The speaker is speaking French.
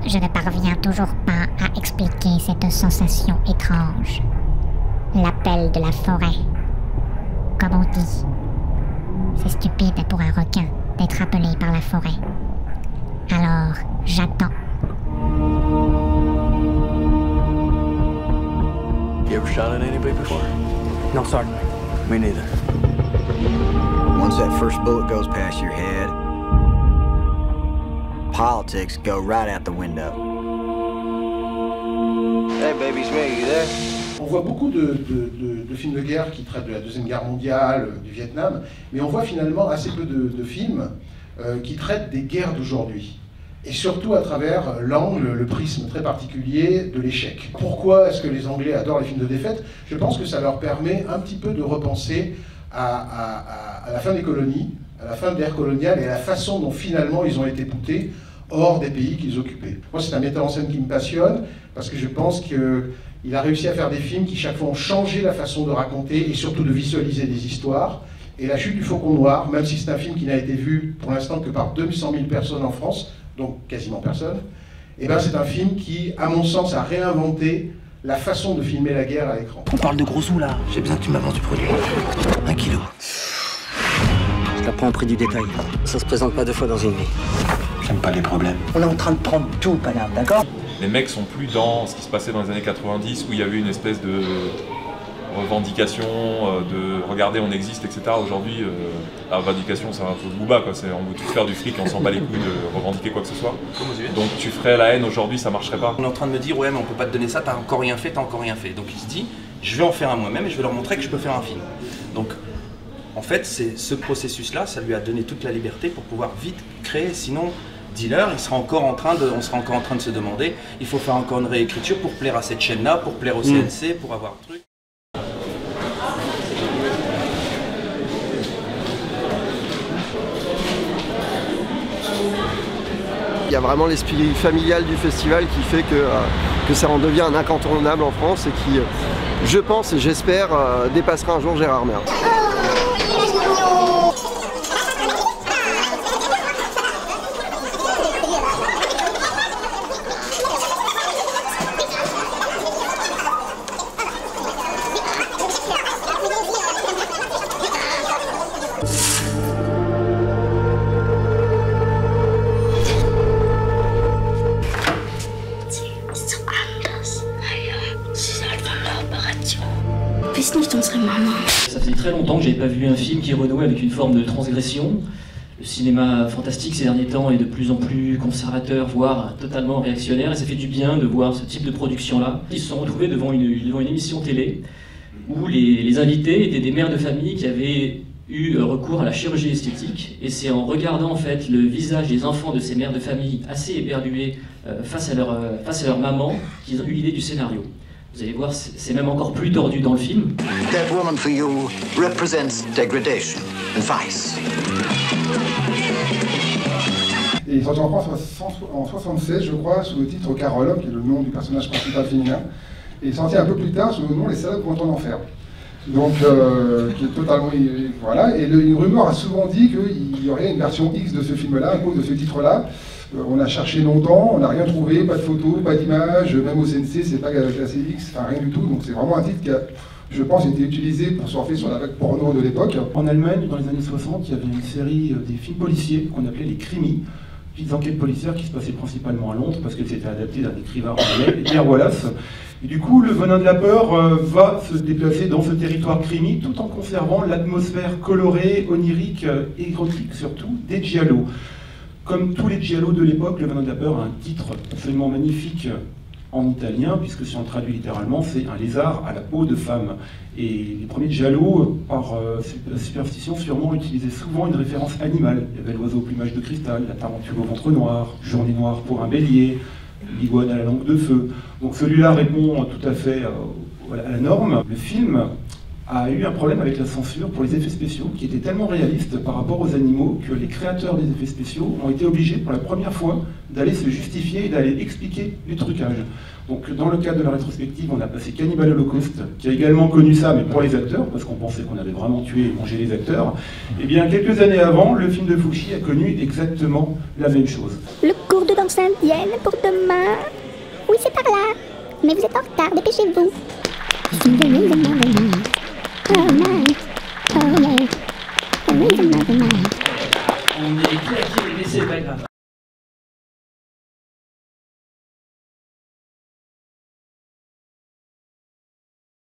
Je ne parviens toujours pas à expliquer cette sensation étrange. L'appel de la forêt. Comme on dit. C'est stupide pour un requin d'être appelé par la forêt. Alors, j'attends. You ever shot at anybody before? No, Sergeant. Me neither. Once that first bullet goes past your head, politics go right out the window. Hey, baby, it's me. You there? On voit beaucoup de films de guerre qui traitent de la Deuxième Guerre mondiale, du Vietnam, mais on voit finalement assez peu de films qui traitent des guerres d'aujourd'hui. Et surtout à travers l'angle, le prisme très particulier de l'échec. Pourquoi est-ce que les Anglais adorent les films de défaite? Je pense que ça leur permet un petit peu de repenser à la fin des colonies, à la fin de l'ère coloniale et à la façon dont finalement ils ont été boutés hors des pays qu'ils occupaient. Moi, c'est un metteur en scène qui me passionne parce que je pense qu'il a réussi à faire des films qui chaque fois ont changé la façon de raconter et surtout de visualiser des histoires. Et La Chute du Faucon Noir, même si c'est un film qui n'a été vu pour l'instant que par 200 000 personnes en France, donc quasiment personne, et ben c'est un film qui, à mon sens, a réinventé la façon de filmer la guerre à l'écran. On parle de gros sous là. J'ai besoin que tu m'avances du produit. 1 kilo. Je la prends au prix du détail. Ça se présente pas 2 fois dans une vie. J'aime pas les problèmes. On est en train de prendre tout, Paname, d'accord? Les mecs sont plus dans ce qui se passait dans les années 90 où il y avait une espèce de revendication, de regarder on existe, etc. Aujourd'hui, la revendication c'est un peu booba, quoi. On veut tous faire du fric, on s'en bat les couilles de revendiquer quoi que ce soit. Donc tu ferais la haine aujourd'hui, ça marcherait pas. On est en train de me dire ouais mais on peut pas te donner ça, t'as encore rien fait, Donc il se dit je vais en faire un moi-même et je vais leur montrer que je peux faire un film. Donc en fait c'est ce processus-là, ça lui a donné toute la liberté pour pouvoir vite créer, sinon dealer, on sera encore en train de se demander, il faut faire encore une réécriture pour plaire à cette chaîne-là, pour plaire au CNC, pour avoir un truc. Il y a vraiment l'esprit familial du festival qui fait que ça en devient un incontournable en France et qui, je pense et j'espère, dépassera un jour Gérard Merle. Ça faisait très longtemps que j'avais pas vu un film qui renouait avec une forme de transgression. Le cinéma fantastique ces derniers temps est de plus en plus conservateur, voire totalement réactionnaire, et ça fait du bien de voir ce type de production-là. Ils se sont retrouvés devant une émission télé où les invités étaient des mères de famille qui avaient eu recours à la chirurgie esthétique, et c'est en regardant en fait le visage des enfants de ces mères de famille assez éperdués face à leur maman qu'ils ont eu l'idée du scénario. Vous allez voir, c'est même encore plus tordu dans le film. That woman for you represents degradation and vice. Et il est sorti en France en 76, je crois, sous le titre Carole, qui est le nom du personnage principal féminin. Et il est sorti un peu plus tard sous le nom Les salades vont en enfer. Donc, qui est totalement... Voilà. Et une rumeur a souvent dit qu'il y aurait une version X de ce film-là, à cause de ce titre-là. On a cherché longtemps, on n'a rien trouvé, pas de photos, pas d'images, même au CNC, c'est pas classé X, enfin rien du tout. Donc c'est vraiment un titre qui a, je pense, été utilisé pour surfer sur la vague porno de l'époque. En Allemagne, dans les années 60, il y avait une série des films policiers qu'on appelait les crimis, petites enquêtes policières qui se passaient principalement à Londres parce qu'elles étaient adaptées d'un écrivain anglais, Pierre Wallace. Et du coup, le Venin de la peur va se déplacer dans ce territoire crimi tout en conservant l'atmosphère colorée, onirique et érotique surtout des giallo. Comme tous les giallo de l'époque, le Venin de la peur a un titre absolument magnifique en italien, puisque si on le traduit littéralement, c'est un lézard à la peau de femme. Et les premiers giallo, par superstition, sûrement utilisaient souvent une référence animale. Il y avait l'oiseau au plumage de cristal, la tarentule au ventre noir, journée noire pour un bélier, l'iguane à la langue de feu. Donc celui-là répond tout à fait à la norme. Le film a eu un problème avec la censure pour les effets spéciaux qui étaient tellement réalistes par rapport aux animaux que les créateurs des effets spéciaux ont été obligés pour la première fois d'aller se justifier et d'aller expliquer les trucages. Donc dans le cadre de la rétrospective, on a passé Cannibal Holocaust, qui a également connu ça, mais pour les acteurs, parce qu'on pensait qu'on avait vraiment tué et mangé les acteurs. Et bien quelques années avant, le film de Fulci a connu exactement la même chose. Le court de danse indienne pour demain. Oui, c'est par là. Mais vous êtes en retard, dépêchez-vous. Oh night. Oh yeah. On est claqué, mais c'est pas grave.